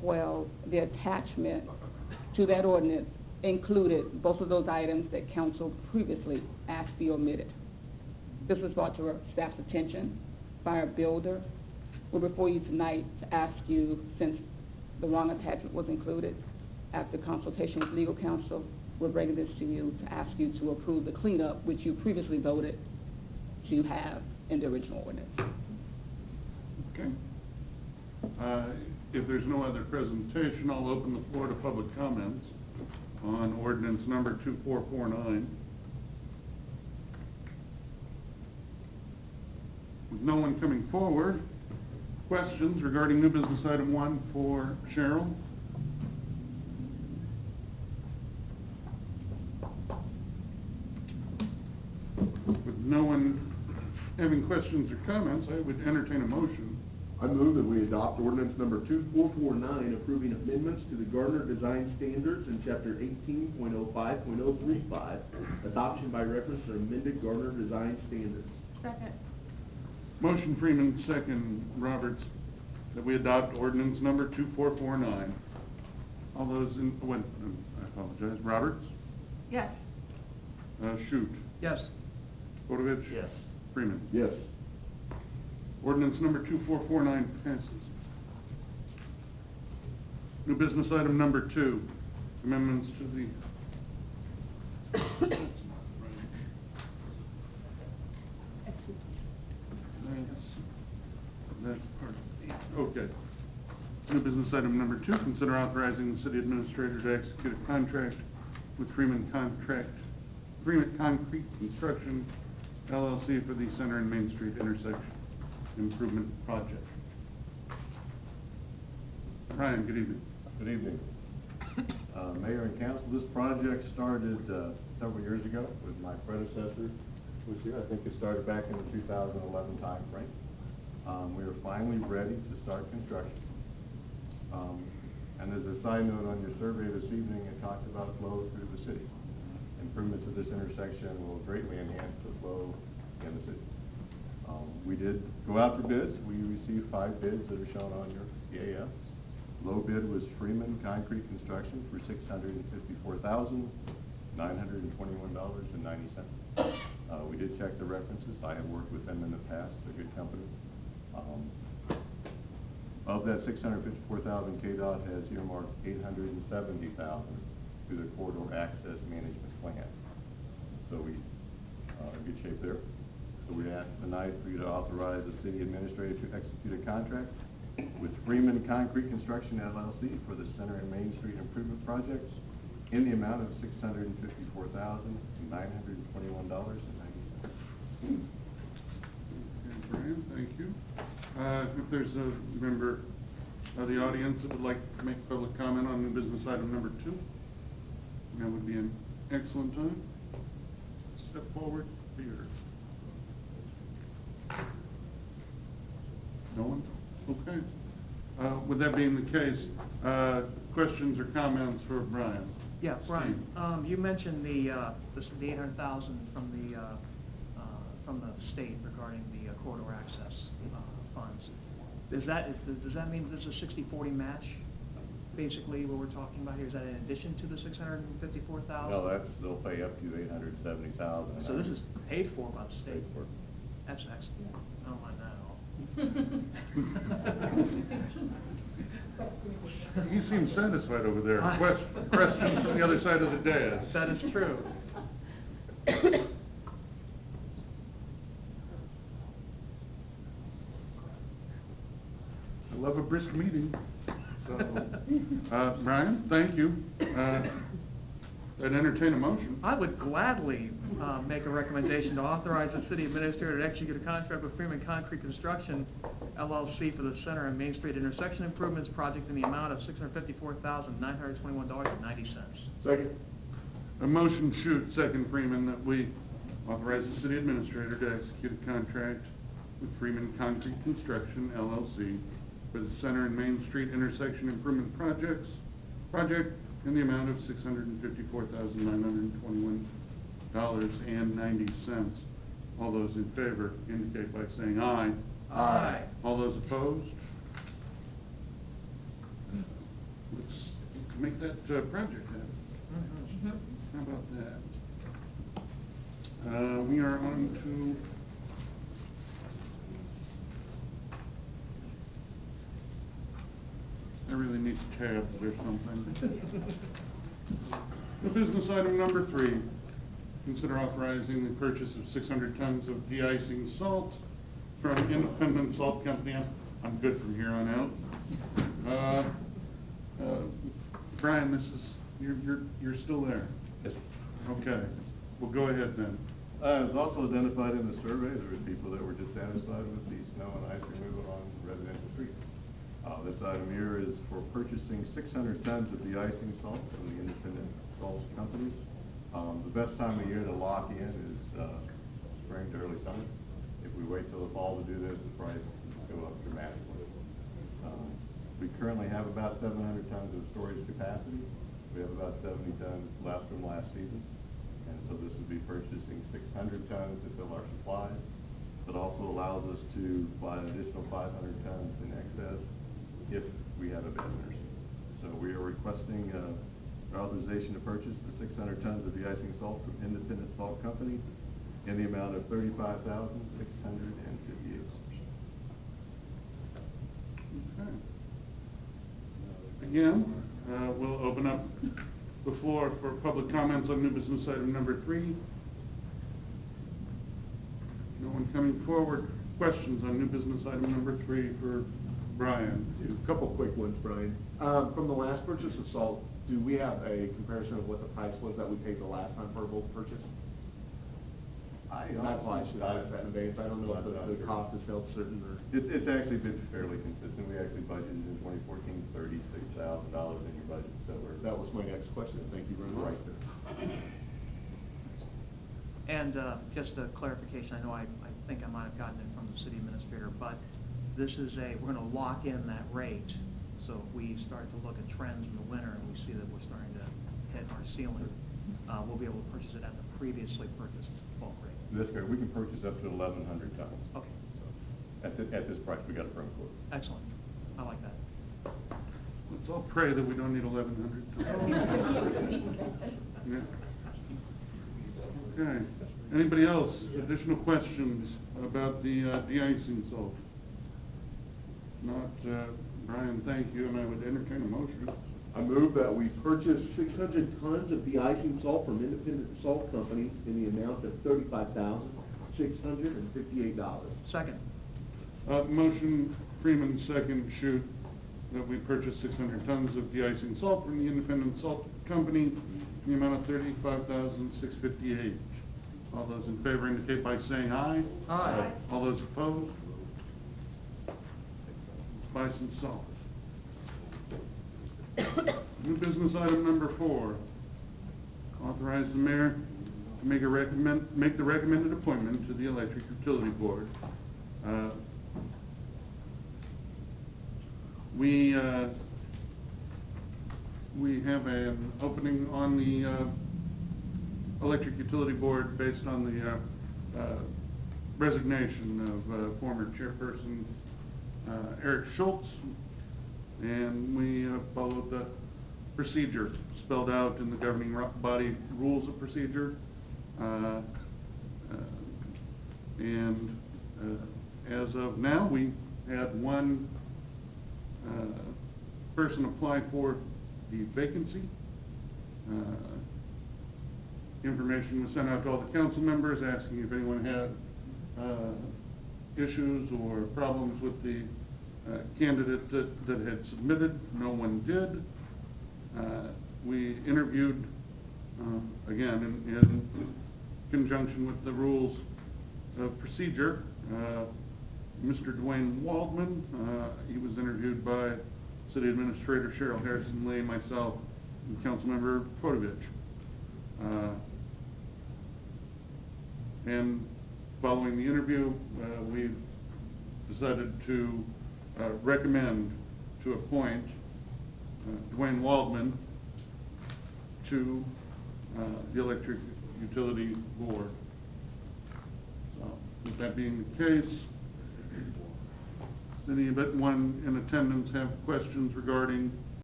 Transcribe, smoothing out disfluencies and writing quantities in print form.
12, the attachment to that ordinance included both of those items that council previously asked be omitted. This was brought to our staff's attention by our builder. We're before you tonight to ask you, since the wrong attachment was included, after consultation with legal counsel, we're bringing this to you to ask you to approve the cleanup, which you previously voted to have in the original ordinance. Okay. If there's no other presentation, I'll open the floor to public comments on ordinance number 2449. With no one coming forward, questions regarding new business item 1 for Cheryl? With no one having questions or comments, I would entertain a motion. I move that we adopt ordinance number 2449, approving amendments to the Gardner Design Standards in Chapter 18.05.035, adoption by reference to amended Gardner Design Standards. Second. Motion Freeman, second Roberts, that we adopt ordinance number 2449. All those in, I apologize. Roberts? Yes. Shute? Yes. Bodovich? Yes. Freeman? Yes. Ordinance number 2449 passes. New business item number 2, amendments to the that's part of the, okay. New business item number 2, consider authorizing the city administrator to execute a contract with Freeman Concrete Construction, LLC for the Center and Main Street intersection improvement project. Ryan, good evening. Good evening. Mayor and Council, this project started several years ago with my predecessor was here. I think it started back in the 2011 time frame. We are finally ready to start construction. And as a side note on your survey this evening, it talked about flow through the city. Improvements of this intersection will greatly enhance the flow in the city. We did go out for bids. We received 5 bids that are shown on your EAF. Low bid was Freeman Concrete Construction for $654,921.90. We did check the references. I have worked with them in the past. They're a good company. Of that $654,000, KDOT has earmarked $870,000 through the corridor access management plan. So we are in good shape there. So we ask tonight for you to authorize the city administrator to execute a contract with Freeman Concrete Construction, LLC for the Center and Main Street improvement projects in the amount of $654,921.90. Brian, thank you. If there's a member of the audience that would like to make public comment on new business item number 2, that would be an excellent time. Step forward, be heard. No one? Okay. With that being the case, questions or comments for Brian? Yeah, Brian. You mentioned the $800,000 from the state regarding the corridor access funds. Does that mean this is a 60-40 match? Basically, what we're talking about here, is that in addition to the $654,000? No, they'll pay up to $870,000. So this is paid for by the state. Paid for. That's excellent. I don't mind that at all. He seems satisfied over there. Questions from the other side of the dais. That is true. I love a brisk meeting. So, Brian, thank you. I'd entertain a motion. I would gladly make a recommendation to authorize the city administrator to execute a contract with Freeman Concrete Construction, LLC for the Center and Main Street intersection improvements project in the amount of $654,921.90. Second. A motion, Shute, second Freeman, that we authorize the city administrator to execute a contract with Freeman Concrete Construction, LLC for the Center and Main Street intersection improvement project in the amount of $654,921.90. All those in favor indicate by saying aye. Aye. All those opposed? make that, project happen. Mhm. How about that? We are on to I really need tabs or something. The business item number 3, consider authorizing the purchase of 600 tons of de-icing salt from Independent Salt Company. I'm good from here on out. Brian, you're still there? Yes. Okay, well, go ahead then. It was also identified in the survey, there were people that were dissatisfied with the snow and ice removal on residential streets. This item here is for purchasing 600 tons of de-icing salt from the Independent Salt Company. The best time of year to lock in is spring to early summer. If we wait till the fall to do this, the price will go up dramatically. We currently have about 700 tons of storage capacity. We have about 70 tons left from last season. And so this would be purchasing 600 tons to fill our supplies. It also allows us to buy an additional 500 tons in excess if we have a bad winter season. So we are requesting authorization to purchase the 600 tons of de-icing salt from Independent Salt Company in the amount of $35,658. Okay. Again, we'll open up the floor for public comments on new business item number 3. No one coming forward. Questions on new business item number 3 for Brian? A couple quick ones, Brian. From the last purchase of salt, do we have a comparison of what the price was that we paid the last time for both purchase? That's why I should ask that in advance. I don't know if the cost is held certain or. It's actually been fairly consistent. We actually budgeted in 2014 $36,000 in your budget, so That was my next question. Thank you very much. Right there. And just a clarification, I know I think I might have gotten it from the city administrator, but this is we're going to lock in that rate. So if we start to look at trends in the winter and we see that we're starting to hit our ceiling, we'll be able to purchase it at the previously purchased bulk rate. That's correct. We can purchase up to 1,100 tons. Okay, At this price, we got a promo code. excellent. I like that. Let's all pray that we don't need 1,100. Yeah. Okay. Anybody else? Additional questions about the de-icing salt? Not, Brian, thank you, and I would entertain a motion. I move that we purchase 600 tons of de-icing salt from Independent Salt Company in the amount of $35,658. Second. Motion, Freeman, second, Shute, that we purchase 600 tons of de-icing salt from the Independent Salt Company in the amount of $35,658. All those in favor indicate by saying aye. Aye. All those opposed? Buy some salt. New business item number 4. Authorize the mayor to make the recommended appointment to the Electric Utility Board. We have an opening on the Electric Utility Board based on the resignation of former chairperson Eric Schultz, and we followed the procedure spelled out in the governing body rules of procedure, and as of now, we had one person apply for the vacancy. Information was sent out to all the council members asking if anyone had issues or problems with the candidate that had submitted. No one did. We interviewed, again, in conjunction with the rules of procedure, Mr. Dwayne Waldman. He was interviewed by City Administrator Cheryl Harrison-Lee, myself, and Councilmember Podovich. And following the interview, we decided to recommend to appoint Dwayne Waldman to the Electric Utility Board. So, with that being the case, does anyone in attendance have questions regarding